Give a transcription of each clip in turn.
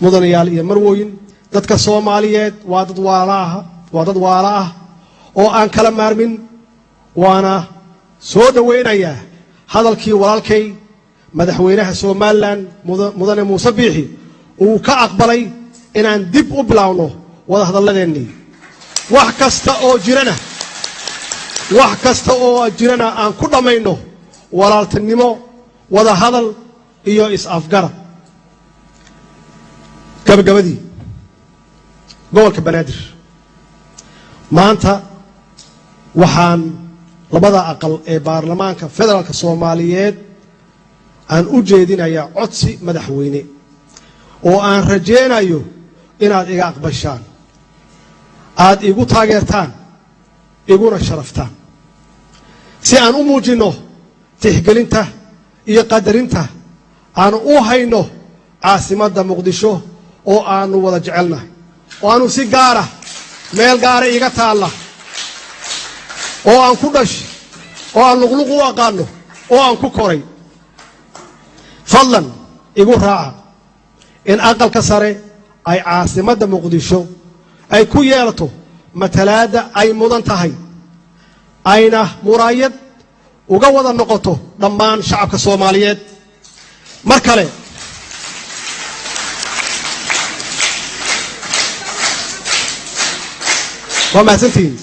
mudanayaal iyo marwooyin dadka Soomaaliyeed waa dad walaah oo aan kala maarmin waana soo dhaweynayaa hadalkii walaalkay madaxweynaha Soomaaliland mudane Muuse Biixi uu ka aqbalay inaan dib u bilaawno wada hadaladeennii wax kasta oo jirana aan ku dhamayno walaaltinimo wada hadal iyo is-afgarad gabagabadii gobolka Banaadir maanta waxaan labada aqal ee baarlamaanka federaalka Soomaaliyeed aan u jeedinayaa codsi madaxweyne oo aan rajeynayo inaad iga aqbashaan aad igu taageertaan iguna sharaftaan si aan u muujino tixgelinta iyo qadarinta aan u hayno caasimadda Muqdisho oo aanu wada jecelnahay oo aanu si gaara meel gaara iga taala oo aan ku dhashay oo aan luqluq u aqaano oo aan ku koray fadlan igu raaca in aqalka sare ay caasimadda Muqdisho ay ku yeelato matalaada ay mudan tahay ayna muraayad uga wada noqoto dhammaan shacabka Soomaaliyeed mar kale waa mahadsantihiin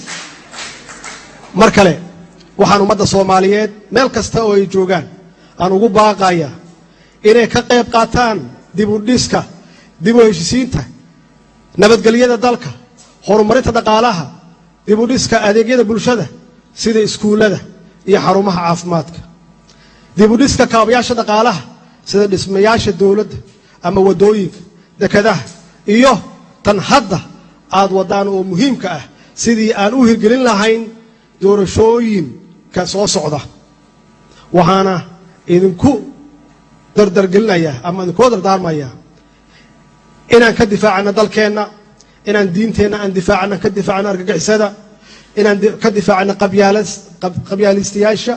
mar kale waxaan ummadda Soomaaliyeed meel kasta oo ay joogaan aan ugu baaqayaa inay ka qayb qaataan dib u dhiska dib u heshiisiinta nabadgelyada dalka horumarinta dhaqaalaha dib u dhiska adeegyada bulshada sida iskuulada iyo xarumaha caafimaadka dib u dhiska kaabayaasha dhaqaalaha sida dhismayaasha dawladda ama wadooyinka dekadaha iyo tan hadda aad wadaan oo muhiimka ah sidii aan u hirgelin lahayn doorashooyinka soo socda waxaana idinku dardargelinayaa ama idinku dardaarmayaa inaan ka difaacno dalkeenna inaan diinteenna aan difaacno ka difaacno argagixisada inaan ka difaacno qabyaalistayaasha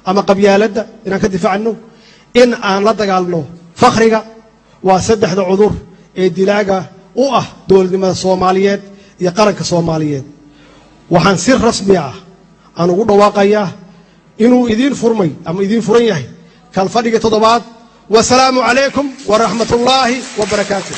ama qabyaaladda inaan ka difaacno in aan la dagaalno fakhriga waa saddexda cudur ee dilaaga u ah dowladnimada Soomaaliyeed iyo qaranka Soomaaliyeed waxaan si rasmi ah aan ugu dhawaaqayaa inuu idin furan yahay kal fadhiga toddobaad والسلام عليكم ورحمة الله وبركاته